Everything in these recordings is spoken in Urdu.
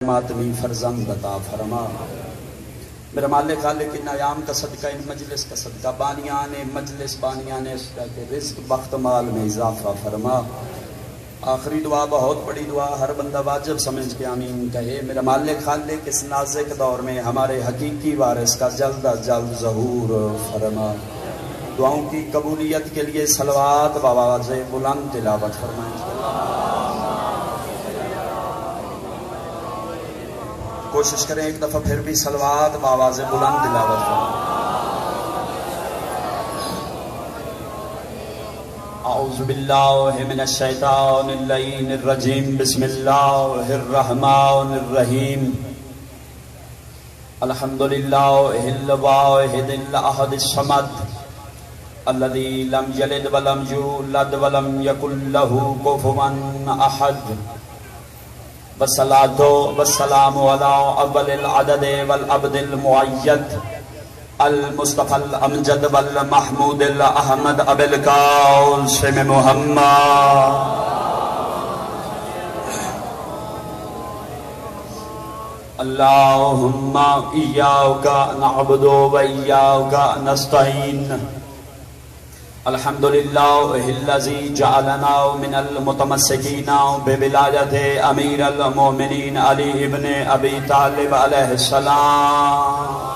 ماتمی فرزند عطا فرما۔ میرا مالک خالق ان ایام کا صدقہ، ان مجلس کا صدقہ، بانیان مجلس بانیان عشق کے رزق وقت مال میں اضافہ فرما۔ آخری دعا بہت بڑی دعا، ہر بندہ واجب سمجھ کے آمین کہے۔ میرا مالک خالق اس نازک دور میں ہمارے حقیقی وارث کا جلد از جلد ظہور فرما۔ دعاؤں کی قبولیت کے لیے صلوات بآواز بلند تلاوت فرمائیں۔ کوشش کریں ایک دفعہ پھر بھی صلوات بآواز بلند تلاوت فرمائیں۔ اعوذ باللہ من الشیطان اللعین الرجیم، بسم اللہ الرحمن الرحیم۔ الحمدللہ الواحد الاحد الصمد الذی لم یلد ولم یولد ولم یکن لہ کفوا احد، والصلاۃ والسلام علی اول العدد والعبد المؤید المصطفى الامجد والمحمود الاحمد ابی القاسم محمد۔ اللہم ایاک نعبد و ایاک نستعین۔ الحمدللہ الذی جعلنا من المتمسکین بولایت امیر المومنین علی ابن ابی طالب علیہ السلام۔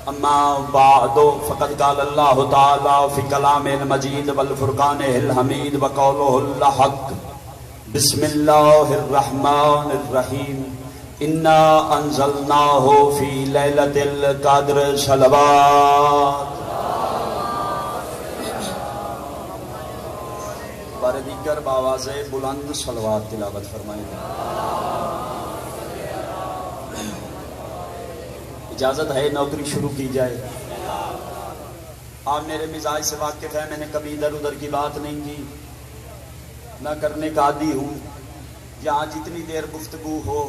اما بعد فقد قال اللہ تعالی فی کلام المجید والفرقان الحمید وقولہ الحق۔ بسم اللہ الرحمن الرحیم۔ انا انزلناہ فی لیلۃ القدر صلوات۔ بار دیگر بآواز بلند صلوات تلاوت فرمائیں۔ اجازت ہے نوکری شروع کی جائے؟ آپ میرے مزاج سے واقف ہے، میں نے کبھی ادھر ادھر کی بات نہیں کی، نہ کرنے کا عادی ہوں۔ یہاں جتنی دیر گفتگو ہو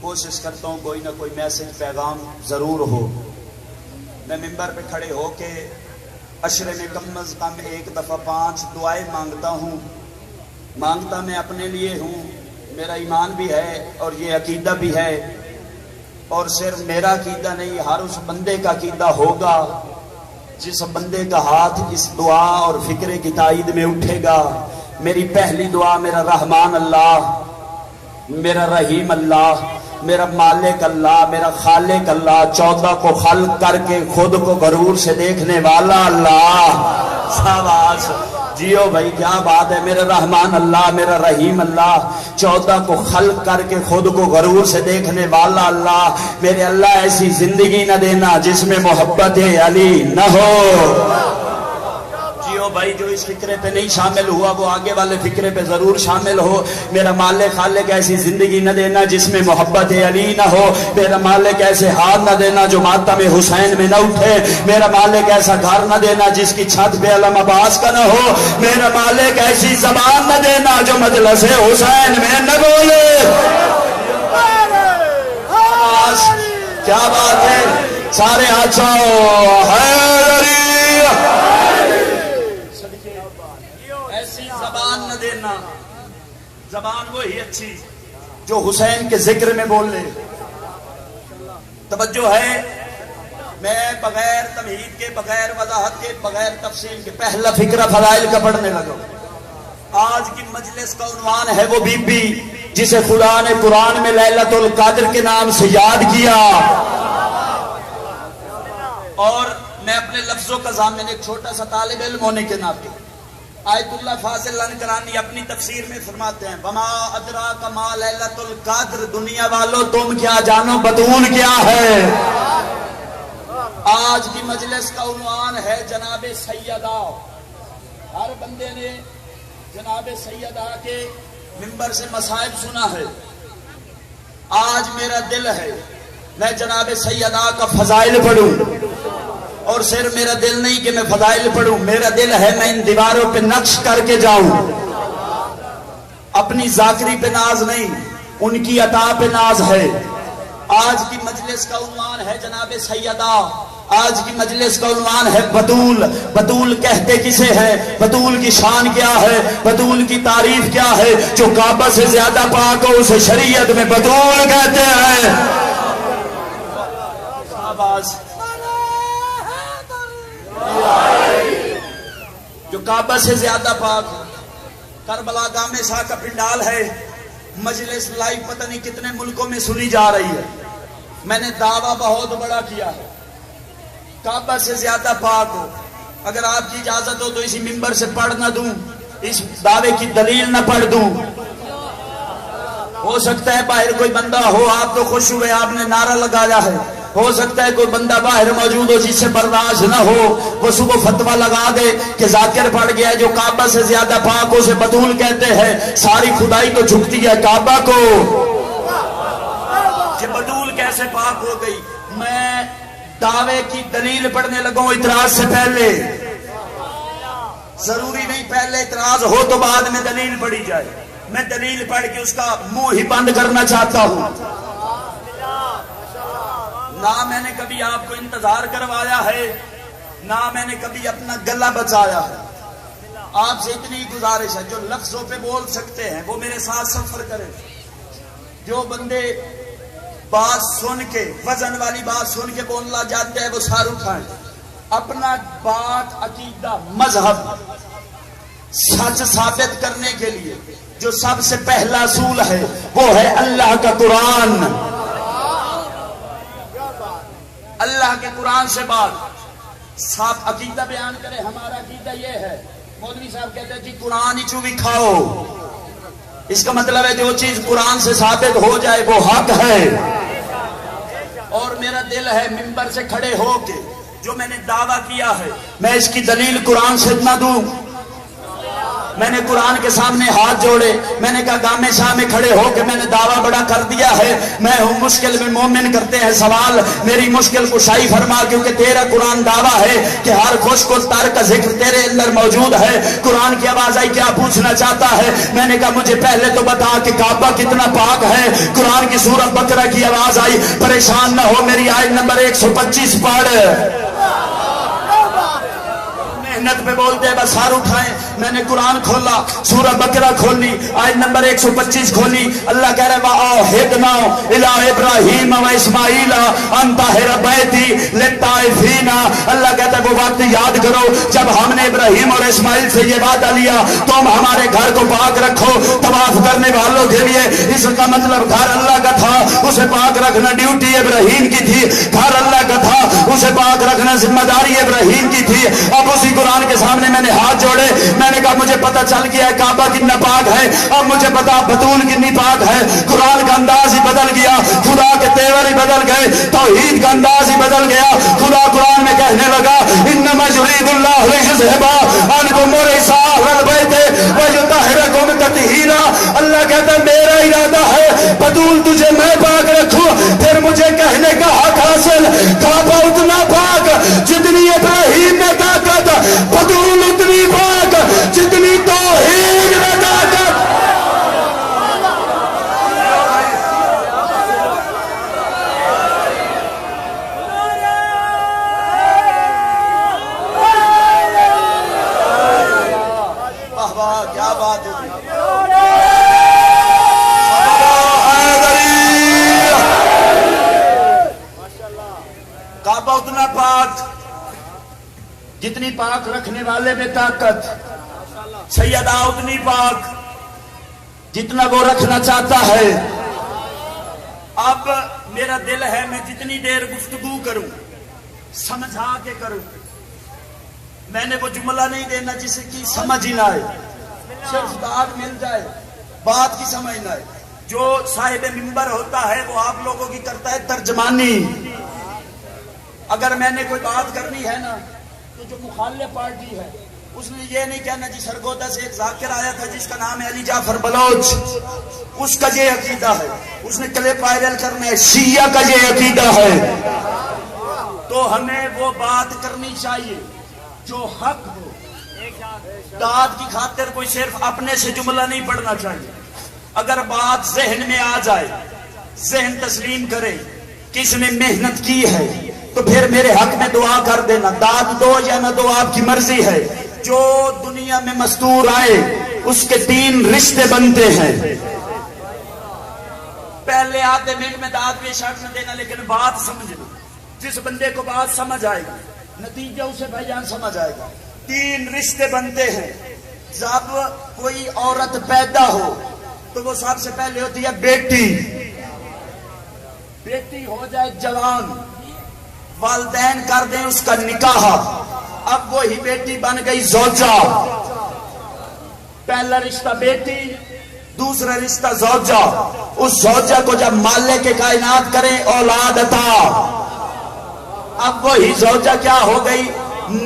کوشش کرتا ہوں کوئی نہ کوئی میسج پیغام ضرور ہو۔ میں ممبر پہ کھڑے ہو کے عشرے میں کم از کم ایک دفعہ 5 دعائیں مانگتا ہوں۔ مانگتا میں اپنے لیے ہوں، میرا ایمان بھی ہے اور یہ عقیدہ بھی ہے، اور صرف میرا عقیدہ نہیں، ہر اس بندے کا عقیدہ ہوگا جس بندے کا ہاتھ اس دعا اور فکرے کی تائید میں اٹھے گا۔ میری پہلی دعا میرا رحمان اللہ، میرا رحیم اللہ، میرا مالک اللہ، میرا خالق اللہ، 14 کو خلق کر کے خود کو غرور سے دیکھنے والا اللہ۔ شاباش جیو بھائی، کیا بات ہے۔ میرا رحمان اللہ، میرا رحیم اللہ، 14 کو خلق کر کے خود کو غرور سے دیکھنے والا اللہ۔ میرے اللہ ایسی زندگی نہ دینا جس میں محبت علی نہ ہو۔ بھائی جو اس فکرے پہ نہیں شامل ہوا وہ آگے والے فکرے پہ ضرور شامل ہو۔ میرا مالک خالق ایسی زندگی نہ دینا جس میں محبت علی نہ ہو۔ میرا مالک ایسے ہاتھ نہ دینا جو ماتم حسین میں نہ اٹھے۔ میرا مالک ایسا گھر نہ دینا جس کی چھت پہ علم عباس کا نہ ہو۔ میرا مالک ایسی زبان نہ دینا جو مجلس حسین میں نہ بولے۔ کیا بات ہے، سارے ہاتھوں حیدری۔ زبان نہ دینا، زبان وہی اچھی جو حسین کے ذکر میں بول لے۔ توجہ ہے، میں بغیر تمہید کے، بغیر وضاحت کے، بغیر تفصیل کے پہلا فکرہ فضائل کا پڑھنے لگا۔ آج کی مجلس کا عنوان ہے وہ بی بی جسے خدا نے قرآن میں لیلۃ القدر کے نام سے یاد کیا۔ اور میں اپنے لفظوں کا ضامن ایک چھوٹا سا طالب علم ہونے کے ناطے، آیت اللہ فاضل لنکرانی اپنی تفسیر میں فرماتے ہیں وما ادراک ما لیلۃ القدر، دنیا والوں تم کیا جانو بطول کیا ہے۔ آج کی مجلس کا عنوان ہے جناب سیدہ۔ ہر بندے نے جناب سیدہ کے منبر سے مصائب سنا ہے۔ آج میرا دل ہے میں جناب سیدہ کا فضائل پڑھوں، اور صرف میرا دل نہیں کہ میں فضائل پڑھوں، میرا دل ہے میں ان دیواروں پہ نقش کر کے جاؤں۔ اپنی ذاکری پہ ناز نہیں، ان کی عطا پہ ناز ہے۔ آج کی مجلس کا عنوان ہے جناب سیدہ۔ آج کی مجلس کا عنوان ہے بطول. بطول کہتے کسے ہیں؟ بطول کی شان کیا ہے؟ بطول کی تعریف کیا ہے؟ جو کعبہ سے زیادہ پاک ہو اسے شریعت میں بطول کہتے ہیں. آواز جو کعبہ سے زیادہ پاک ہو. کربلا گام شاہ کا پنڈال ہے. مجلس لائیو پتہ نہیں کتنے ملکوں میں سنی جا رہی ہے. میں نے دعویٰ بہت بڑا کیا ہے کعبہ سے زیادہ پاک ہو. اگر آپ کی اجازت ہو تو اسی منبر سے پڑھ نہ دوں, اس دعوے کی دلیل نہ پڑھ دوں. ہو سکتا ہے باہر کوئی بندہ ہو, آپ تو خوش ہوئے, آپ نے نعرہ لگایا ہے. ہو سکتا ہے کوئی بندہ باہر موجود ہو جس سے برداشت نہ ہو, وہ صبح فتویٰ لگا دے کہ ذاکر پڑھ گیا ہے جو کعبہ سے زیادہ پاک ہو اسے بطول کہتے ہیں. ساری خدائی تو جھکتی ہے کعبہ کو, کہ بطول کیسے پاک ہو گئی. میں دعوے کی دلیل پڑھنے لگوں اعتراض سے پہلے. ضروری نہیں پہلے اعتراض ہو تو بعد میں دلیل پڑھی جائے. میں دلیل پڑھ کے اس کا منہ ہی بند کرنا چاہتا ہوں. نہ میں نے کبھی آپ کو انتظار کروایا ہے, نہ میں نے کبھی اپنا گلہ بچایا ہے. آپ سے اتنی گزارش ہے جو لفظوں پہ بول سکتے ہیں وہ میرے ساتھ سفر کریں. جو بندے بات سن کے, وزن والی بات سن کے بولنا جاتے ہیں وہ سار اٹھائیں. اپنا بات, عقیدہ, مذہب سچ ثابت کرنے کے لیے جو سب سے پہلا اصول ہے وہ ہے اللہ کا قرآن. اللہ کے قرآن سے بات صاف عقیدہ بیان کرے. ہمارا عقیدہ یہ ہے, مولوی صاحب کہتے ہیں کہ قرآن ہی چوبی کھاؤ. اس کا مطلب ہے جو چیز قرآن سے ثابت ہو جائے وہ حق ہے. اور میرا دل ہے منبر سے کھڑے ہو کے جو میں نے دعویٰ کیا ہے میں اس کی دلیل قرآن سے نہ دوں. میں نے قرآن کے سامنے ہاتھ جوڑے, میں نے کہا گام شاہ میں کھڑے ہو کے میں نے دعویٰ بڑا کر دیا ہے. میں ہوں مشکل میں مومن کرتے ہیں سوال, میری مشکل کشائی فرما, کیونکہ تیرا قرآن دعویٰ ہے کہ ہر خوش کو تر کا ذکر تیرے اندر موجود ہے. قرآن کی آواز آئی, کیا پوچھنا چاہتا ہے؟ میں نے کہا مجھے پہلے تو بتا کہ کعبہ کتنا پاک ہے. قرآن کی سورۃ بقرہ کی آواز آئی, پریشان نہ ہو, میری آیت نمبر 125 پڑھ. محنت پہ بولتے ہیں بس ہار اٹھائیں. میں نے قرآن کھولا, سورہ بقرہ کھولی, آیت نمبر 125 کھولی. اللہ کہہ رہے وَأَوْحِدْنَا إِلَىٰ إِبْرَاهِيمَ وَإِسْمَاعِيلَ أَن طَهِّرَ بَيْتِي لِلطَّائِفِينَ. اللہ کہتا ہے وہ وقت یاد کرو جب ہم نے ابراہیم اور اسماعیل سے یہ وعدہ لیا تم ہمارے گھر کو پاک رکھو طواف کرنے والوں کے لیے. اس کا مطلب گھر اللہ کا تھا, اسے پاک رکھنا ڈیوٹی ابراہیم کی تھی. گھر اللہ کا تھا, اسے پاک رکھنا ذمہ داری ابراہیم کی تھی. اب اسی قرآن کے سامنے میں نے ہاتھ جوڑے, میں نے کہا مجھے پتہ چل گیا ہے کعبہ کتنا پاک ہے, اب مجھے پتا بطول کتنی پاک ہے. قرآن کا انداز ہی بدل گیا, خدا کے تیور ہی بدل گئے, توحید کا انداز ہی بدل گیا. خدا قرآن میں کہنے لگا انما یرید اللہ لیذھب عنکم الرجس اہل البیت ویطہرکم تطہیرا. اللہ کہتا ہے میرا ارادہ ہے بطول تجھے میں پاک رکھوں, پھر مجھے کہنے کا حق حاصل. کعبہ اتنا پاک جتنی ابراہیم میں طاقت, بطول اتنی پاک جتنی توحید میں طاقت. واہ واہ کیا بات ہے. کعبہ اتنا پاک جتنی پاک رکھنے والے میں طاقت. سیدہ اتنی پاک جتنا وہ رکھنا چاہتا ہے. اب میرا دل ہے میں جتنی دیر گفتگو کروں سمجھا کے کروں. میں نے وہ جملہ نہیں دینا جسے کی سمجھ ہی نہ آئے, صرف بات مل جائے, بات کی سمجھ نہ آئے. جو صاحب منبر ہوتا ہے وہ آپ لوگوں کی کرتا ہے ترجمانی. اگر میں نے کوئی بات کرنی ہے نا تو جو مخالف پارٹی ہے اس نے یہ نہیں کہنا جی سرگودا سے ایک ذاکر آیا تھا جس کا نام ہے علی جعفر بلوچ, اس کا یہ عقیدہ ہے, اس نے کلپ وائرل کرنا ہے, شیعہ کا یہ عقیدہ ہے. تو ہمیں وہ بات کرنی چاہیے جو حق ہو. داد کی خاطر کوئی صرف اپنے سے جملہ نہیں پڑھنا چاہیے. اگر بات ذہن میں آ جائے, ذہن تسلیم کرے کہ اس نے محنت کی ہے, تو پھر میرے حق میں دعا کر دینا، داد دو یا نہ دو آپ کی مرضی ہے۔ جو دنیا میں مستور آئے اس کے 3 رشتے بنتے ہیں۔ پہلے آدھے منٹ میں داد بے شک نہ دینا، لیکن بات سمجھنا، جس بندے کو بات سمجھ آئے گی نتیجہ اسے بھائی جان سمجھ آئے گا۔ 3 رشتے بنتے ہیں۔ جب کوئی عورت پیدا ہو تو وہ سب سے پہلے ہوتی ہے بیٹی۔ بیٹی ہو جائے جوان، والدین کر دیں اس کا نکاح، اب وہی بیٹی بن گئی زوجہ۔ پہلا رشتہ بیٹی، دوسرا رشتہ زوجہ۔ اس زوجہ کو جب مالک کے کائنات کریں اولاد عطا، اب وہی زوجہ کیا ہو گئی؟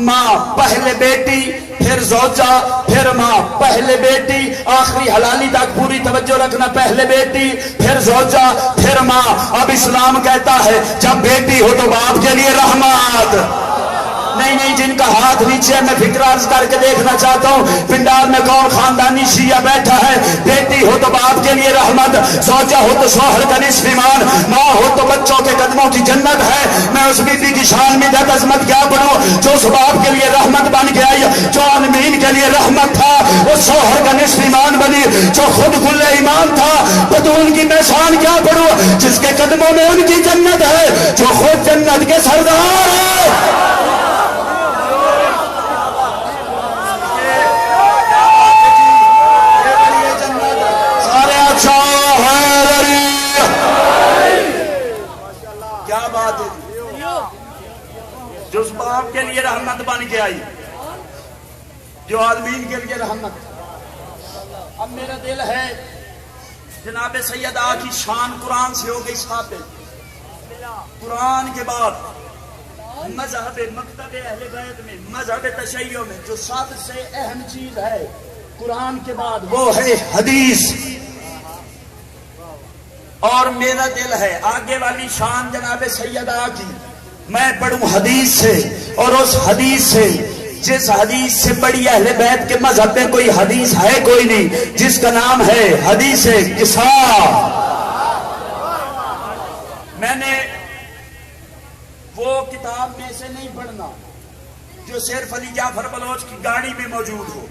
ماں۔ پہلے بیٹی، پھر زوجہ، پھر ماں، پہلے بیٹی، آخری حلالی تک پوری توجہ رکھنا، پہلے بیٹی پھر زوجہ پھر ماں۔ اب اسلام کہتا ہے جب بیٹی ہو تو باپ کے لیے رحمت۔ نہیں، جن کا ہاتھ نیچے ہے میں فکر عرض کر کے دیکھنا چاہتا ہوں پنڈال میں کون خاندانی شیعہ بیٹھا ہے۔ بیٹی ہو تو باپ کے لیے رحمت، زوجہ ہو تو شوہر کا نصف ایمان، ماں ہو تو بچوں کے قدموں کی جنت ہے۔ میں اس بی بی کی شان میں جد عظمت کیا پڑھوں جو اس باپ کے لیے رحمت بن کے آئی، جو عالمین کے لیے رحمت تھا، اس شوہر کا نصف ایمان بنی جو خود کل ایمان تھا۔ بطول کی میں شان کیا پڑھوں جس کے قدموں میں ان کی جنت ہے، جو خود جنت کے سردار ہے۔ کیا بات ہے جو اس باپ کے لیے رحمت بن کے آئی، جو عالمین کے لیے رحمت۔ اب میرا دل ہے جناب سیدہ کی شان قرآن سے ہو گئی ثابت۔ قرآن کے بعد مذہب مکتب اہل بیت میں، مذہب تشیع میں جو سب سے اہم چیز ہے قرآن کے بعد وہ ہے حدیث۔ اور میرا دل ہے آگے والی شان جناب سیدہ کی میں پڑھوں حدیث سے، اور اس حدیث سے، جس حدیث سے بڑی اہل بیت کے مذہب میں کوئی حدیث ہے کوئی نہیں، جس کا نام ہے حدیث قصہ۔ میں نے وہ کتاب میں سے نہیں پڑھنا جو صرف علی جعفر بلوچ کی گاڑی میں موجود ہو،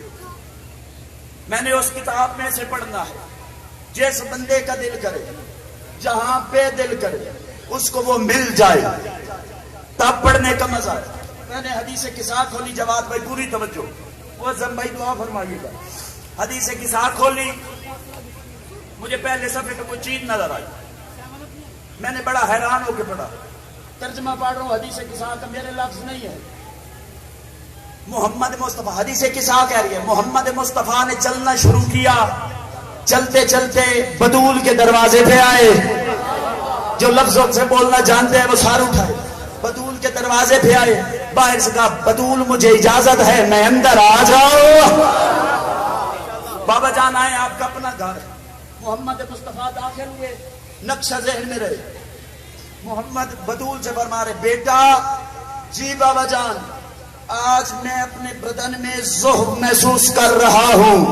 میں نے اس کتاب میں سے پڑھنا ہے۔ جس بندے کا دل کرے، جہاں پہ دل کرے، اس کو وہ مل جائے، تب پڑھنے کا مزہ ہے۔ میں نے حدیث قصہ کھولی، جواد بھائی پوری توجہ، وہ زم بھائی دعا فرمائیے گا۔ حدیث قصہ کھولی، مجھے پہلے صفحے پہ کوئی چیز نظر آئی، میں نے بڑا حیران ہو کے پڑھا۔ ترجمہ پڑھ رہا ہوں، حدیث قصہ کا میرے لفظ نہیں ہے، محمد مصطفیٰ حدیث قصہ کہہ رہی ہے۔ محمد مصطفیٰ نے چلنا شروع کیا، چلتے چلتے بطول کے دروازے پہ آئے۔ جو لفظوں سے بولنا جانتے ہیں وہ سار اٹھائے۔ بطول کے دروازے پہ آئے، باہر سے کہا بطول مجھے اجازت ہے میں اندر آ جاؤں۔ بابا جان آئے، آپ کا اپنا گھر ہے۔ محمد مصطفیٰ داخل ہوئے، نقشہ ذہن میں رہے۔ محمد بطول سے فرما رہے بیٹا جی بابا جان، آج میں اپنے بدن میں ضعف محسوس کر رہا ہوں،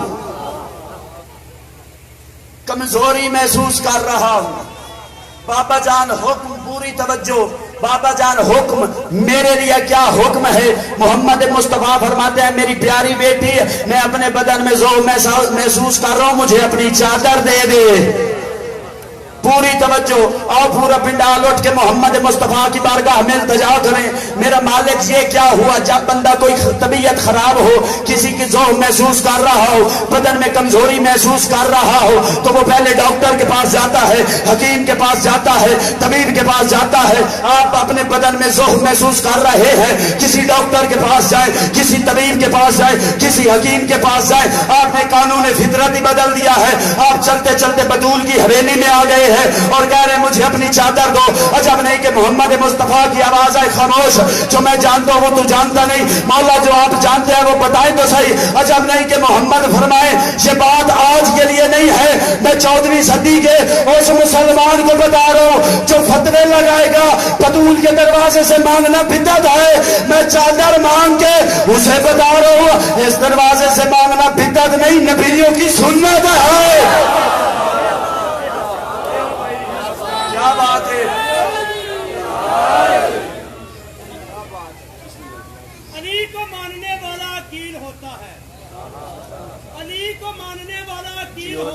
کمزوری محسوس کر رہا ہوں۔ بابا جان حکم، پوری توجہ، بابا جان حکم، میرے لیے کیا حکم ہے؟ محمد مصطفیٰ فرماتے ہیں میری پیاری بیٹی میں اپنے بدن میں ضعف محسوس کر رہا ہوں، مجھے اپنی چادر دے دے۔ پوری توجہ، اور پورا پنڈال اٹھ کے محمد مصطفیٰ کی بارگاہ میں التجا کریں، میرا مالک یہ کیا ہوا؟ جب بندہ کوئی طبیعت خراب ہو، کسی کی ضعف محسوس کر رہا ہو، بدن میں کمزوری محسوس کر رہا ہو، تو وہ پہلے ڈاکٹر کے پاس جاتا ہے، حکیم کے پاس جاتا ہے، طبیب کے پاس جاتا ہے۔ آپ اپنے بدن میں ضعف محسوس کر رہے ہیں، کسی ڈاکٹر کے پاس جائیں، کسی طبیب کے پاس جائیں، کسی حکیم کے پاس جائیں۔ آپ نے قانون فطرت ہی بدل دیا ہے۔ آپ چلتے چلتے بطول کی حویلی میں آ گئے اور کہہ رہے مجھے اپنی چادر دو۔ عجب نہیں کہ محمد مصطفیٰ کی آواز ہے خاموش، جو میں جانتا ہوں وہ تو جانتا نہیں، مولا جو آپ جانتے ہیں وہ بتائیں تو صحیح۔ عجب نہیں کہ محمد فرمائے یہ بات آج کے لیے نہیں ہے، میں 14ویں صدی کے اس مسلمان کو بتا رہا ہوں جو فتوے لگائے گا بطول کے دروازے سے مانگنا بدعت ہے، میں چادر مانگ کے اسے بتا رہا ہوں اس دروازے سے مانگنا بدعت نہیں، نبیوں کی سنت ہے۔ بات ہے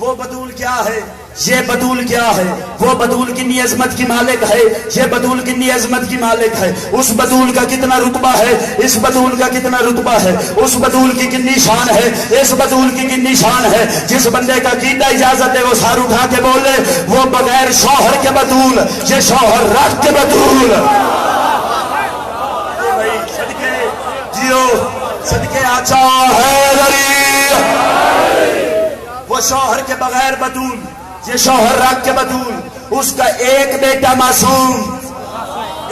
وہ بدول کیا ہے، یہ بدول کیا ہے، وہ بدول کتنی عظمت کی مالک ہے، یہ بدول کتنی عظمت کی مالک ہے، اس بدول کا کتنا رتبہ ہے، اس بدول کا کتنا رتبہ ہے، اس بدول کی کتنی شان ہے، اس بدول کی کتنی شان ہے۔ جس بندے کا عقیدہ اجازت ہے وہ سار اٹھا کے بولے وہ بغیر شوہر کے بدول، یہ شوہر رکھ کے بدول۔ صدقے جیو صدقے آچا ہے وہ شوہر کے بغیر بدول، یہ شوہر رکھ کے بدول۔ اس کا ایک بیٹا معصوم،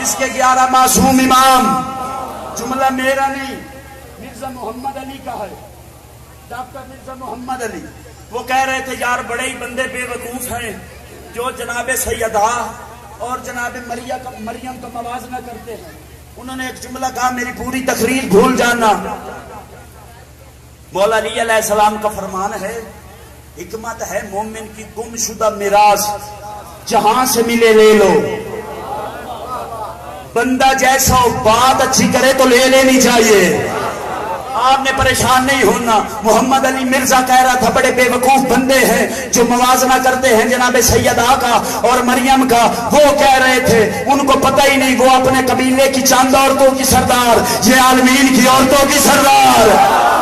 اس کے 11 معصوم امام۔ جملہ میرا نہیں، مرزا محمد علی کا ہے، ڈاکٹر مرزا محمد علی۔ وہ کہہ رہے تھے یار بڑے ہی بندے بے وقوف ہیں جو جناب سیدہ اور جناب مریم کا موازنہ کرتے ہیں۔ انہوں نے ایک جملہ کہا، میری پوری تقریر بھول جانا۔ مولا علی علیہ السلام کا فرمان ہے، حکمت ہے مومن کی گم شدہ میراث، جہاں سے ملے لے لو۔ بندہ جیسا ہو، بات اچھی کرے تو لے لینی چاہیے، آپ نے پریشان نہیں ہونا۔ محمد علی مرزا کہہ رہا تھا بڑے بے وقوف بندے ہیں جو موازنہ کرتے ہیں جناب سیدہ کا اور مریم کا۔ وہ کہہ رہے تھے ان کو پتہ ہی نہیں وہ اپنے قبیلے کی چند عورتوں کی سردار، یہ عالمین کی عورتوں کی سردار۔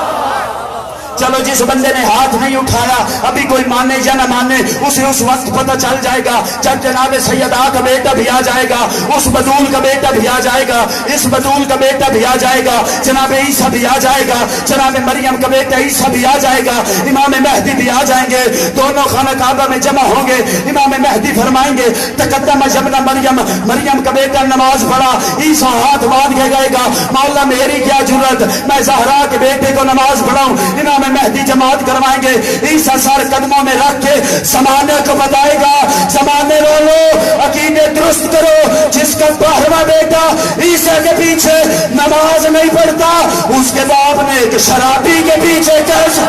چلو جس بندے نے ہاتھ نہیں اٹھایا، ابھی کوئی مانے یا نہ مانے، اسے اس وقت پتہ چل جائے گا جب جناب سیدہ کا بیٹا بھی آ جائے گا، اس بدول کا بیٹا بھی آ جائے گا، اس بدول کا بیٹا بھی آ جائے گا، جناب عیسیٰ بھی آ جائے گا، جناب مریم کا بیٹا عیسیٰ بھی آ جائے گا، امام مہدی بھی آ جائیں گے، دونوں خانہ کعبہ میں جمع ہوں گے۔ امام مہدی فرمائیں گے تقدم جبنا مریم، مریم کا بیٹا نماز پڑھا، عیسیٰ ہاتھ باندھ کے گئے گا، مولا میری کیا جرت، میں زہرا کے بیٹے کو نماز پڑھاؤں۔ امام مہدی جماعت کروائیں گے، عیسیٰ سر قدموں میں رکھ کے زمانے کو بتائے گا، زمانے رولو، عقیدے درست کرو، جس کا 12واں بیٹا عیسیٰ کے پیچھے نماز نہیں پڑھتا، اس کے باپ نے ایک شرابی کے پیچھے کیسے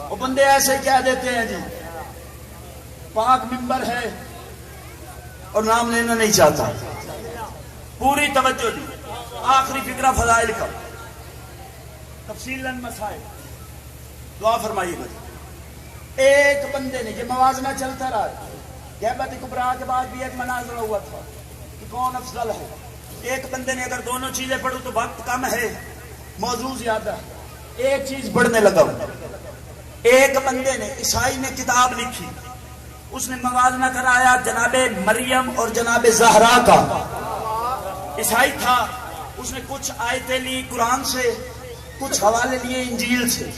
وہ بندے ایسے کہہ دیتے ہیں جی پاک ممبر ہے اور نام لینا نہیں چاہتا۔ پوری توجہ دی، آخری فکرہ فضائل کا، تفصیلاً مسائل، دعا فرمائیے گا۔ ایک بندے نے، یہ موازنہ چلتا رہا، غیبت کبریٰ کے بعد بھی ایک مناظرہ ہوا تھا کہ کون افضل ہے۔ ایک بندے نے اگر دونوں چیزیں پڑھوں تو وقت کم ہے، موضوع زیادہ ہے، ایک چیز پڑھنے لگا۔ ایک بندے نے، عیسائی نے کتاب لکھی، اس نے موازنہ کرایا جناب مریم اور جناب زہرا کا۔ عیسائی تھا، اس نے کچھ آیتیں لی قرآن سے، کچھ حوالے لیے انجیل سے،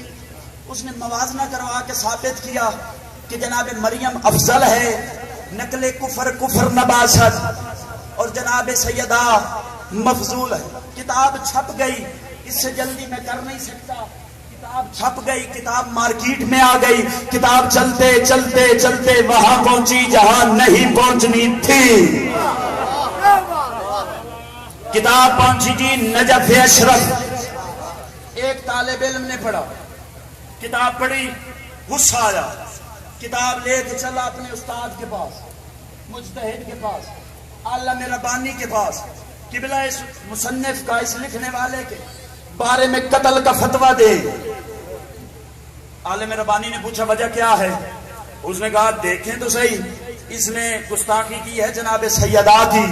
اس نے موازنہ کروا کے ثابت کیا کہ جناب مریم افضل ہے، نقل کفر نباست، اور جناب سیدہ مفضول ہے۔ کتاب چھپ گئی، اس سے جلدی میں کر نہیں سکتا، کتاب چھپ گئی، کتاب مارکیٹ میں آ گئی، کتاب چلتے چلتے چلتے وہاں پہنچی جہاں نہیں پہنچنی تھی۔ کتاب پہنچی جی نجف اشرف۔ ایک طالب علم نے پڑھا، کتاب پڑھی، غصہ آیا، کتاب لے کے چلا اپنے استاد کے پاس، مجتہد کے پاس، علامہ ربانی کے پاس، قبلہ اس مصنف کا، اس لکھنے والے کے بارے میں قتل کا فتویٰ دے۔ عالم ربانی نے پوچھا وجہ کیا ہے؟ اس نے کہا دیکھیں تو صحیح، اس نے گستاخی کی ہے جناب سیدہ کی،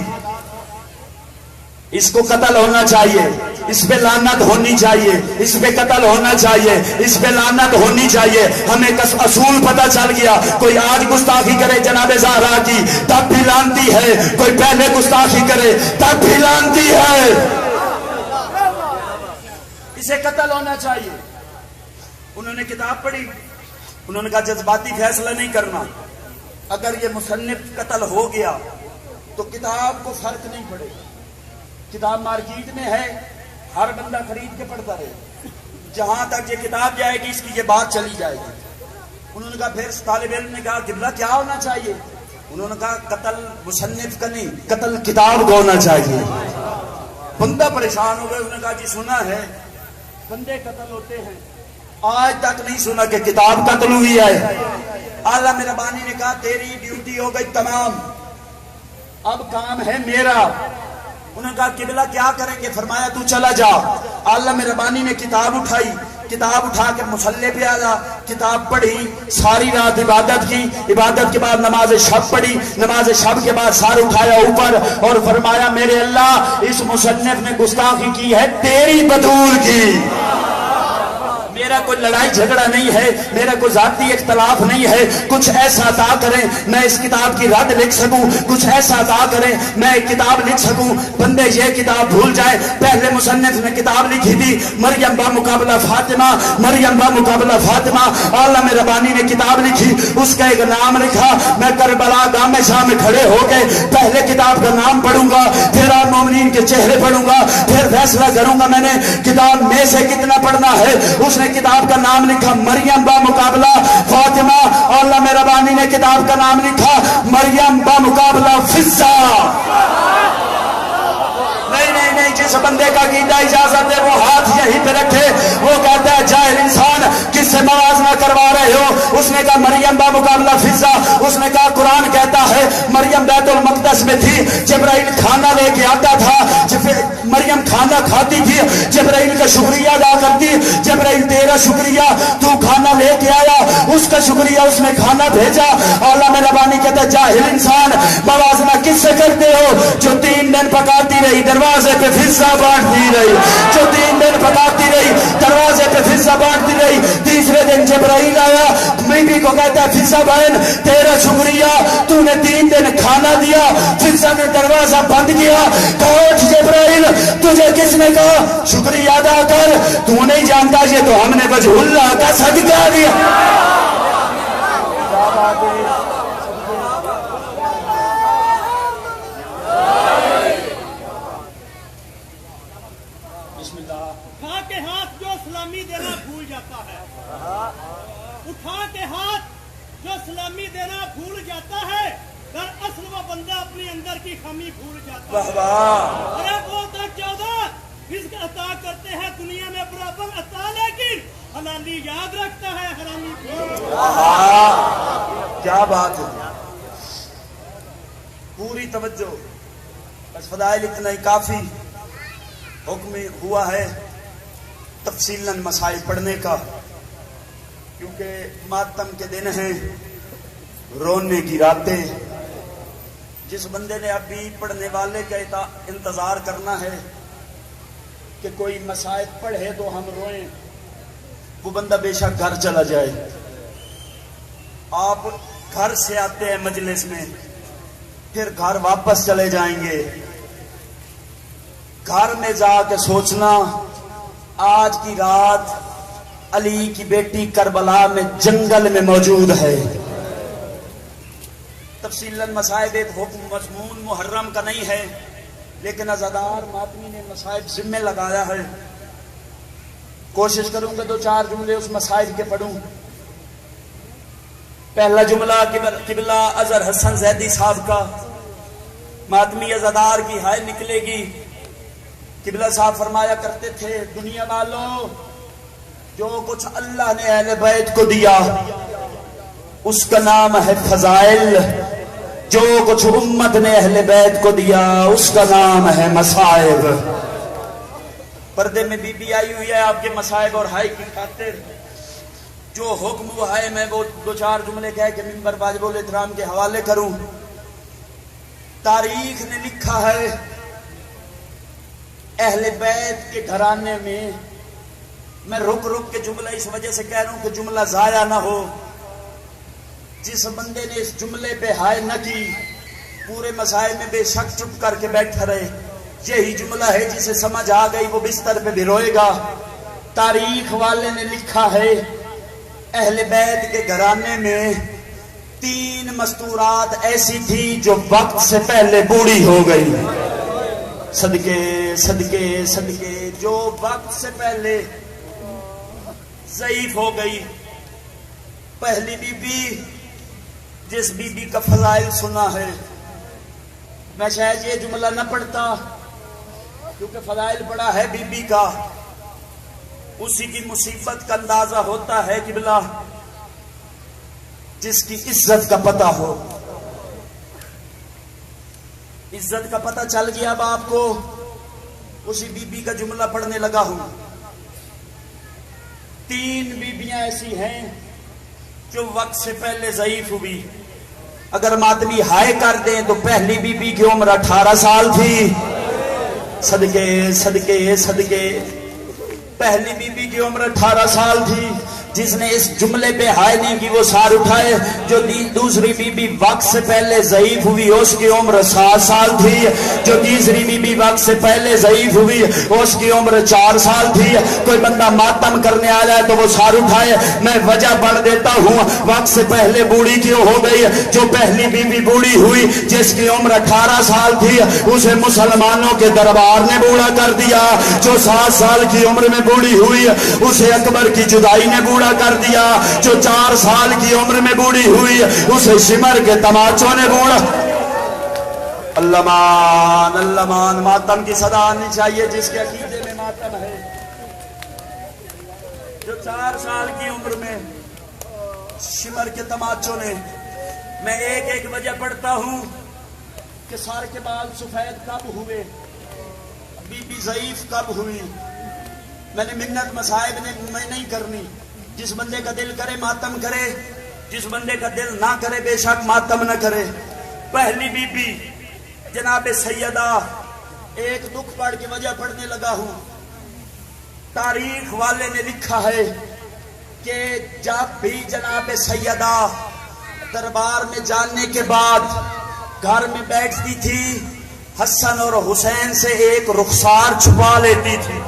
اس کو قتل ہونا چاہیے، اس پہ لعنت ہونی چاہیے، اس پہ قتل ہونا چاہیے، اس پہ لعنت ہونی چاہیے۔ ہمیں اصول پتہ چل گیا، کوئی آج گستاخی کرے جناب زہرا کی تب بھی لعنتی ہے، کوئی پہلے گستاخی کرے تب بھی لعنتی ہے، اسے قتل ہونا چاہیے۔ انہوں نے کتاب پڑھی، انہوں نے کہا جذباتی فیصلہ نہیں کرنا، اگر یہ مصنف قتل ہو گیا تو کتاب کو فرق نہیں پڑے گا، کتاب مارکیٹ میں ہے، ہر بندہ خرید کے پڑھتا رہے، جہاں تک یہ کتاب جائے گی اس کی یہ بات چلی جائے گی۔ انہوں نے کہا پھر طالب علم نے کہا قبلہ کیا ہونا چاہیے؟ انہوں نے کہا قتل مصنف کا نہیں، قتل کتاب کو ہونا چاہیے۔ بندہ پریشان ہو گئے، انہوں نے کہا جی سنا ہے بندے قتل ہوتے ہیں، آج تک نہیں سنا کہ کتاب قتل ہوئی ہے۔ اعلیٰ ربانی نے کہا تیری ڈیوٹی ہو گئی تمام، اب کام ہے میرا. انہوں نے کہا قبلہ کیا کریں گے؟ فرمایا تو چلا جا. علامہ ربانی نے کتاب اٹھائی, کتاب اٹھا کے مصلی پہ آیا, کتاب پڑھی, ساری رات عبادت کی, عبادت کے بعد نماز شب پڑھی, نماز شب کے بعد سار اٹھایا اوپر اور فرمایا میرے اللہ اس مصنف نے گستاخی کی ہے تیری بدول کی. میرا کوئی لڑائی جھگڑا نہیں ہے, میرا کوئی ذاتی اختلاف نہیں ہے, کچھ ایسا عطا کریں میں اس کتاب کی رد لکھ سکوں, کچھ ایسا عطا کریں میں ایک کتاب لکھ سکوں, بندے یہ کتاب بھول جائے. پہلے مصنف نے کتاب لکھی تھی مریم با مقابلہ فاطمہ, مریم با مقابلہ فاطمہ. علامہ ربانی نے کتاب لکھی, اس کا ایک نام لکھا. میں کربلا گام شاہ میں کھڑے ہو کے پہلے کتاب کا نام پڑھوں گا, پھر مومنین کے چہرے پڑھوں گا, پھر فیصلہ کروں گا میں نے کتاب میں سے کتنا پڑھنا ہے. اس نے کتاب کا نام لکھا مریم با مقابلہ فاطمہ. علامہ ربانی نے کتاب کا نام لکھا مریم با مقابلہ فضہ. نہیں, جس بندے کا عقیدہ اجازت ہے وہ ہاتھ یہیں پہ رکھے. وہ کہتا ہے جاہل انسان کس سے موازنہ کروا رہے ہو؟ اس نے کہا مریم با مقابلہ فضہ. اس نے کہا قرآن کہتا ہے مریم بیت المقدس میں تھی, جبرائیل کھانا لے کے آتا تھا, مریم کھانا کھاتی تھی, جبرائیل کا شکریہ ادا کرتی. جبرائیل تیرا شکریہ, تو کھانا لے کے آیا, اس کا شکریہ, اس نے کھانا بھیجا. علامہ ربانی کہتا ہے جاہل انسان موازنہ کس سے کرتے ہو؟ جو 3 دن پکاتی رہی دروازے پہ فضہ بانٹتی رہی, جو 3 دن پکاتی رہی دروازے پہ فضہ بانٹتی رہی. تیسرے دن جبرائیل آیا, بیوی کو کہتا ہے فضہ بہن تیرا شکریہ, تو نے 3 دن کھانا دیا. فضہ نے دروازہ بند کیا. کوٹ جبرائیل تجھے کس نے کہا شکریہ ادا کر؟ تو نہیں جانتا یہ تو ہم نے وجہ اللہ کا صدقہ دیا. اٹھا کے ہاتھ جو سلامی دینا بھول جاتا ہے, اٹھا کے ہاتھ جو سلامی دینا بھول جاتا ہے, در اصل وہ بندہ اپنے اندر کی خامی بھول جاتا ہے. ارے وہ تو 14 رزق عطا کرتے ہیں دنیا میں برابر عطا, لیکن حلالی یاد رکھتا ہے حرامی بھول. کیا بات ہے, پوری توجہ. بس فضائل اتنا ہی کافی. حکم ہوا ہے تفصیلاً مسائل پڑھنے کا, کیونکہ ماتم کے دن ہیں, رونے کی راتیں. جس بندے نے ابھی پڑھنے والے کا انتظار کرنا ہے کہ کوئی مسائل پڑھے تو ہم روئیں, وہ بندہ بے شک گھر چلا جائے. آپ گھر سے آتے ہیں مجلس میں, پھر گھر واپس چلے جائیں گے. گھر میں جا کے سوچنا آج کی رات علی کی بیٹی کربلا میں جنگل میں موجود ہے. تفصیلاً مسائب ایک حکم مضمون محرم کا نہیں ہے, لیکن عزادار ماتمی نے مسائب ذمہ لگایا ہے. کوشش کروں گا 2-4 جملے اس مسائب کے پڑھوں. پہلا جملہ قبلہ اظہر حسن زیدی صاحب کا, ماتمی عزادار کی ہائے نکلے گی. قبلہ صاحب فرمایا کرتے تھے دنیا والوں جو کچھ اللہ نے اہل بیت کو دیا اس کا نام ہے فضائل, جو کچھ امت نے اہل بیت کو دیا اس کا نام ہے مصائب. پردے میں بی بی آئی ہوئی ہے آپ کے مصائب اور ہائی کی خاطر. جو حکم ہوا ہے میں وہ 2-4 جملے کہہ کے منبر واجب الاحترام کے حوالے کروں. تاریخ نے لکھا ہے اہل بیت کے گھرانے میں رک کے جملہ اس وجہ سے کہہ رہا ہوں کہ جملہ ضائع نہ ہو. جس بندے نے اس جملے پہ ہائے نہ کی پورے مسائل میں بے شک چپ کر کے بیٹھا رہے. یہی جملہ ہے جسے سمجھ آ گئی وہ بستر پہ بھی روئے گا. تاریخ والے نے لکھا ہے اہل بیت کے گھرانے میں 3 مستورات ایسی تھی جو وقت سے پہلے بوڑھی ہو گئی. صدقے صدقے صدقے, جو وقت سے پہلے ضعیف ہو گئی. پہلی بی بی, جس بی بی کا فضائل سنا ہے, میں شاید یہ جملہ نہ پڑھتا کیونکہ فضائل بڑا ہے بی بی کا, اسی کی مصیبت کا اندازہ ہوتا ہے قبلہ جس کی عزت کا پتہ ہو. عزت کا پتہ چل گیا اب آپ کو، اسی بی بی کا جملہ پڑھنے لگا ہوں۔ 3 بیبیاں ایسی ہیں جو وقت سے پہلے ضعیف ہوئی۔ اگر ماتمی ہائے کر دیں تو پہلی بی بی کی عمر 18 سال تھی۔ صدقے صدقے صدقے، پہلی بی بی کی عمر 18 سال تھی۔ جس نے اس جملے پہ ہائے نہیں کی وہ سار اٹھائے۔ جو دوسری بی بی وقت سے پہلے ضعیف ہوئی اس کی عمر 7 سال تھی۔ جو تیسری بی بی وقت سے پہلے ضعیف ہوئی اس کی عمر 4 سال تھی۔ کوئی بندہ ماتم کرنے آ جائے تو وہ سار اٹھائے۔ میں وجہ پڑھ دیتا ہوں، وقت سے پہلے بوڑھی کیوں ہو گئی؟ جو پہلی بی بی بوڑھی ہوئی جس کی عمر 18 سال تھی اسے مسلمانوں کے دربار نے بوڑھا کر دیا۔ جو 7 سال کی عمر میں بوڑھی ہوئی اسے اکبر کی جدائی نے بوڑھا کر دیا۔ جو 4 سال کی عمر میں بوڑھی ہوئی اسے شمر کے تماچوں نے بوڑھا۔ اللہ مان اللہ مان، ماتم کی صدا آنی چاہیے جس کے عقیدے میں ماتم ہے۔ جو 4 سال کی عمر میں شمر کے تماچوں نے، میں ایک وجہ پڑھتا ہوں کہ سار کے بال سفید کب ہوئے، بی بی ضعیف کب ہوئی۔ میں نے منت مصائب میں نہیں کرنی، جس بندے کا دل کرے ماتم کرے، جس بندے کا دل نہ کرے بے شک ماتم نہ کرے۔ پہلی بی بی جناب سیدہ، ایک دکھ پڑھ کے وجہ پڑھنے لگا ہوں۔ تاریخ والے نے لکھا ہے کہ جب بھی جناب سیدہ دربار میں جانے کے بعد گھر میں بیٹھتی تھی حسن اور حسین سے ایک رخسار چھپا لیتی تھی۔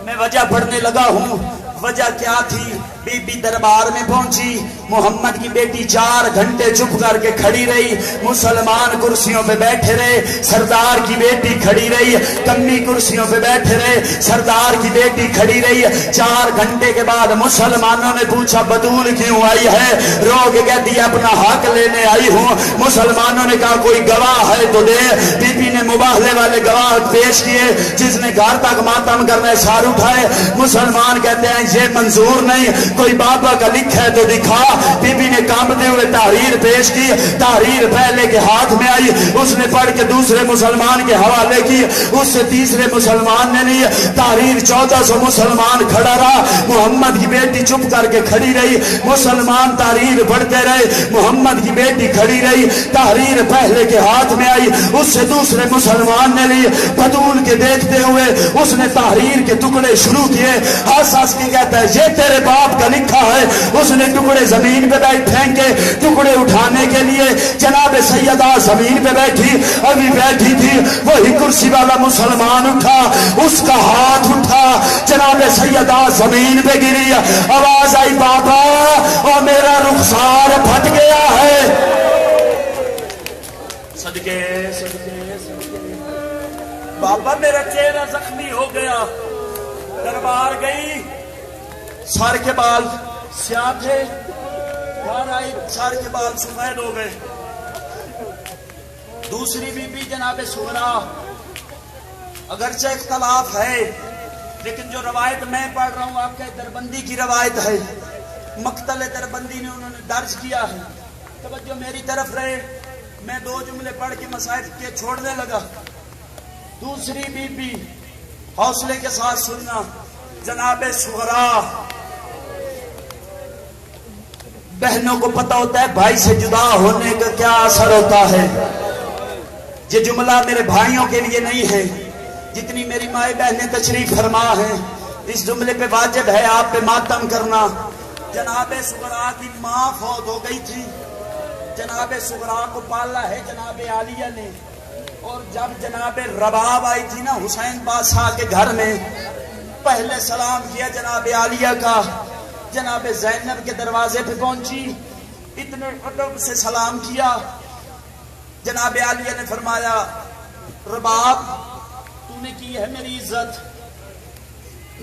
میں وجہ پڑھنے لگا ہوں، وجہ کیا تھی؟ بی بی دربار میں پہنچی، محمد کی بیٹی 4 گھنٹے چپ کر کے کھڑی رہی، مسلمان کرسیوں پہ بیٹھے رہے، سردار کی بیٹی کھڑی رہی، کمی کرسیوں پہ بیٹھے رہے، سردار کی بیٹی کھڑی رہی۔ 4 گھنٹے کے بعد مسلمانوں نے پوچھا بطول کیوں آئی ہے؟ رو کے کہتی ہے اپنا حق لینے آئی ہوں۔ مسلمانوں نے کہا کوئی گواہ ہے تو دے۔ بی بی نے مباہلے والے گواہ پیش کیے، جس نے گھر تک ماتم کرنے سار اٹھائے۔ مسلمان کہتے ہیں یہ منظور نہیں، کوئی بابا کا لکھا ہے تو دکھا۔ بی بی نے کانپتے ہوئے تحریر پیش کی، تحریر پہلے کے ہاتھ میں آئی، اس نے پڑھ کے دوسرے مسلمان کے حوالے کی، اس سے تیسرے مسلمان نے لی تحریر۔ 1400 مسلمان کھڑا رہا، محمد کی بیٹی چپ کر کے کھڑی رہی، مسلمان تحریر پڑھتے رہے، محمد کی بیٹی کھڑی رہی۔ تحریر پہلے کے ہاتھ میں آئی، اس سے دوسرے مسلمان نے لی، بدول کے دیکھتے ہوئے اس نے تحریر کے ٹکڑے شروع کیے۔ ہنس ہنس کے کہتا ہے یہ تیرے باپ کا لکھا ہے۔ اس نے ٹکڑے زمین پہ پھینکے، ٹکڑے اٹھانے کے لیے جناب سیدہ زمین پہ بیٹھی، ابھی بیٹھی تھی وہی کرسی والا مسلمان اٹھا، اس کا ہاتھ اٹھا، جناب سیدہ زمین پہ گری، آواز آئی بابا اور میرا رخسار پھٹ گیا ہے۔ صدقے صدقے صدقے، بابا میرا چہرہ زخمی ہو گیا۔ دربار گئی، سر کے بال سیاہ تھے، گھر آئی سر کے بال سفید ہو گئے۔ دوسری بی بی جناب سغرا، اگرچہ اختلاف ہے لیکن جو روایت میں پڑھ رہا ہوں آپ کے دربندی کی روایت ہے، مقتل دربندی نے انہوں نے درج کیا ہے۔ توجہ میری طرف رہے، میں 2 جملے پڑھ کے مصائب کے چھوڑنے لگا۔ دوسری بی بی، حوصلے کے ساتھ سننا، جناب سغرا، بہنوں کو پتہ ہوتا ہے بھائی سے جدا ہونے کا کیا اثر ہوتا ہے۔ یہ جملہ میرے بھائیوں کے لیے نہیں ہے، جتنی میری مائیں بہنیں تشریف فرما ہیں اس جملے پہ واجب ہے آپ پہ ماتم کرنا۔ جناب سغرا کی ماں فوت ہو گئی تھی، جناب سغرا کو پالا ہے جناب عالیہ نے، اور جب جناب رباب آئی تھی نا حسین بادشاہ کے گھر میں، پہلے سلام کیا جناب عالیہ کا، جناب زینب کے دروازے پہ پہنچی، اتنے ادب سے سلام کیا۔ جناب عالیہ نے فرمایا رباب تو نے کی ہے میری عزت،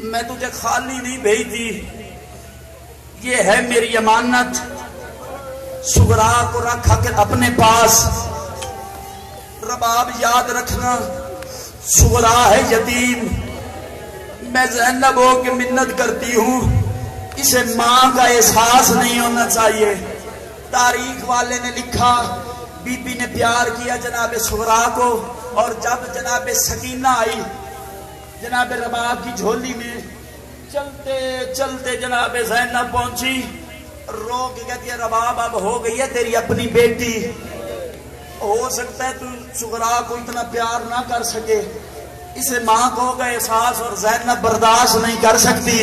میں تجھے خالی نہیں بھیجی، یہ ہے میری امانت، سغرا کو رکھا کر اپنے پاس۔ رباب یاد رکھنا سغرا ہے یتیم، میں زینب ہو کے منت کرتی ہوں، اسے ماں کا احساس نہیں ہونا چاہیے۔ تاریخ والے نے لکھا بی بی نے پیار کیا جناب صغرا کو، اور جب جناب سکینہ آئی جناب رباب کی جھولی میں، چلتے چلتے جناب زینب پہنچی، رو کے کہتی ہے رباب اب ہو گئی ہے تیری اپنی بیٹی، ہو سکتا ہے تو صغرا کو اتنا پیار نہ کر سکے، اسے ماں کو ہوگا احساس اور زینب برداشت نہیں کر سکتی،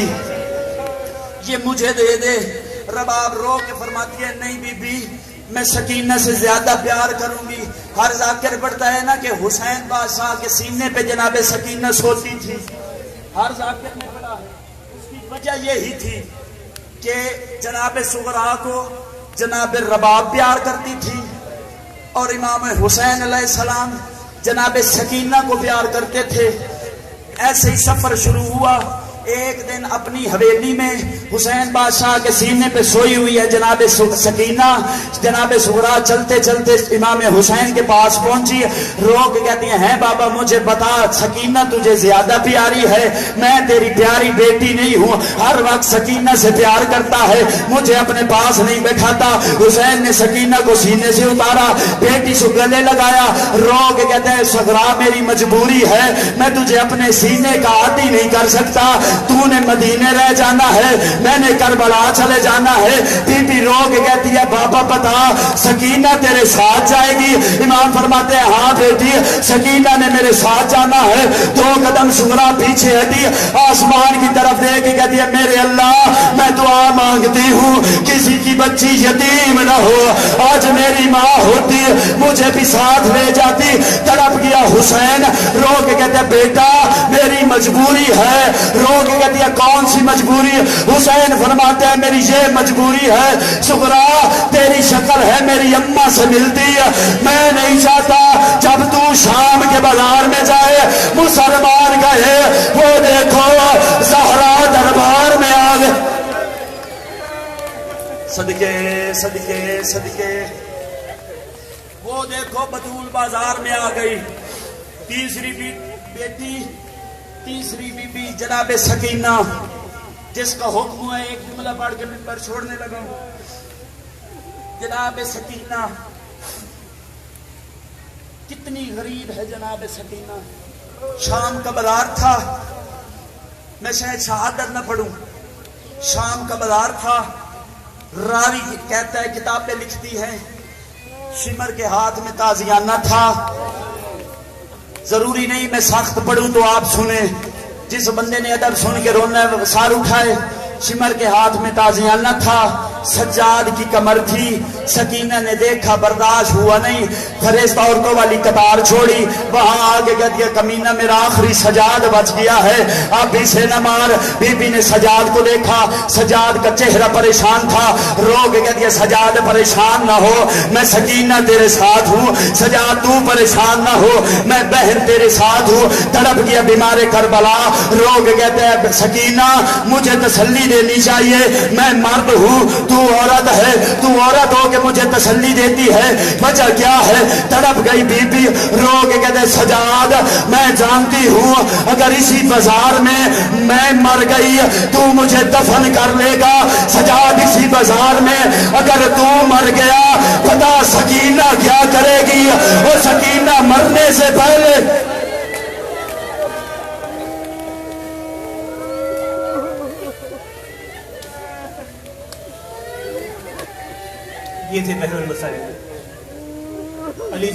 یہ مجھے دے دے۔ رباب رو کے فرماتی ہے نہیں بی بی، میں سکینہ سے زیادہ پیار کروں گی۔ ہر ذاکر پڑھتا ہے نا کہ حسین بادشاہ کے سینے پہ جناب سکینہ سوتی تھی، ہر ذاکر نے پڑھا ہے۔ اس کی وجہ یہی تھی کہ جناب صغرا کو جناب رباب پیار کرتی تھی، اور امام حسین علیہ السلام جناب سکینہ کو پیار کرتے تھے۔ ایسے ہی سفر شروع ہوا۔ ایک دن اپنی حویلی میں حسین بادشاہ کے سینے پہ سوئی ہوئی ہے جناب سکینہ، جناب صغرا چلتے چلتے امام حسین کے پاس پہنچی، رو کے کہتی ہیں بابا مجھے بتا سکینہ تجھے زیادہ پیاری ہے، میں تیری پیاری بیٹی نہیں ہوں، ہر وقت سکینہ سے پیار کرتا ہے، مجھے اپنے پاس نہیں بٹھاتا۔ حسین نے سکینہ کو سینے سے اتارا، بیٹی سے گلے لگایا، رو کے کہتے ہیں صغرا میری مجبوری ہے، میں تجھے اپنے سینے کا عادی نہیں کر سکتا، تو نے مدینے رہ جانا ہے، میں نے کربلا چلے جانا ہے۔ بی بی رو کے کہتی ہے بابا بتا سکینہ تیرے ساتھ جائے گی؟ امام فرماتے ہیں ہاں بیٹی سکینہ نے میرے ساتھ جانا ہے۔ 2 قدم صغرا پیچھے ہٹی، آسمان کی طرف دیکھ کے کہتی ہے میرے اللہ میں دعا مانگتی ہوں کسی کی بچی یتیم نہ ہو، آج میری ماں ہوتی مجھے بھی ساتھ لے جاتی۔ تڑپ گیا حسین، رو کے کہتے ہیں بیٹا میری مجبوری ہے۔ رو کے کہتی ہے کون سی مجبوری؟ حسین فرماتے ہیں میری یہ مجبوری ہے صغرا تیری شکل ہے میری اماں سے ملتی ہے، میں نہیں چاہتا جب تو شام کے بازار میں جائے مسلمان کہے وہ دیکھو زہرا دربار میں آ گئے۔ صدقے صدقے صدقے، وہ دیکھو بطول بازار میں آ گئی۔ تیسری بیٹی تیسری بی بی جناب سکینہ، جس کا حکم ہے ایک جملہ پڑھ کے منبر چھوڑنے لگا۔ جناب سکینہ کتنی غریب ہے جناب سکینہ، شام کا بازار تھا، میں شاید شہادت نہ پڑھوں، شام کا بازار تھا، راوی کہتا ہے کتابیں لکھتی ہیں شمر کے ہاتھ میں تازیانہ تھا، ضروری نہیں میں سخت پڑھوں تو آپ سنیں، جس بندے نے ادب سن کے رونا سار اٹھائے۔ شمر کے ہاتھ میں تازیانہ تھا، سجاد کی کمر تھی، سکینہ نے دیکھا برداشت ہوا نہیں، فرشتہ عورتوں والی قطار چھوڑی، وہاں آگے کہہ دیا کمینہ میرا آخری سجاد بچ گیا ہے اب اسے نہ مار۔ بی بی نے سجاد کو دیکھا، سجاد کا چہرہ پریشان تھا، رو کے کہہ دیا سجاد پریشان نہ ہو، میں سکینہ تیرے ساتھ ہوں، سجاد تو پریشان نہ ہو، میں بہن تیرے ساتھ ہوں۔ تڑپ گیا بیمار کربلا، رو کے کہتے ہیں سکینہ مجھے تسلی دینی چاہیے، میں مرد ہوں تو عورت ہے، تو عورت ہو کے مجھے تسلی دیتی ہے، وجہ کیا ہے؟ تڑپ گئی بی بی، رو کے کہتے سجاد میں جانتی ہوں اگر اسی بازار میں میں مر گئی تو مجھے دفن کر لے گا، سجاد اسی بازار میں اگر تو مر گیا پتا سکینہ کیا کرے گی؟ وہ سکینہ مرنے سے پہلے یہ تھے بہر المسائل۔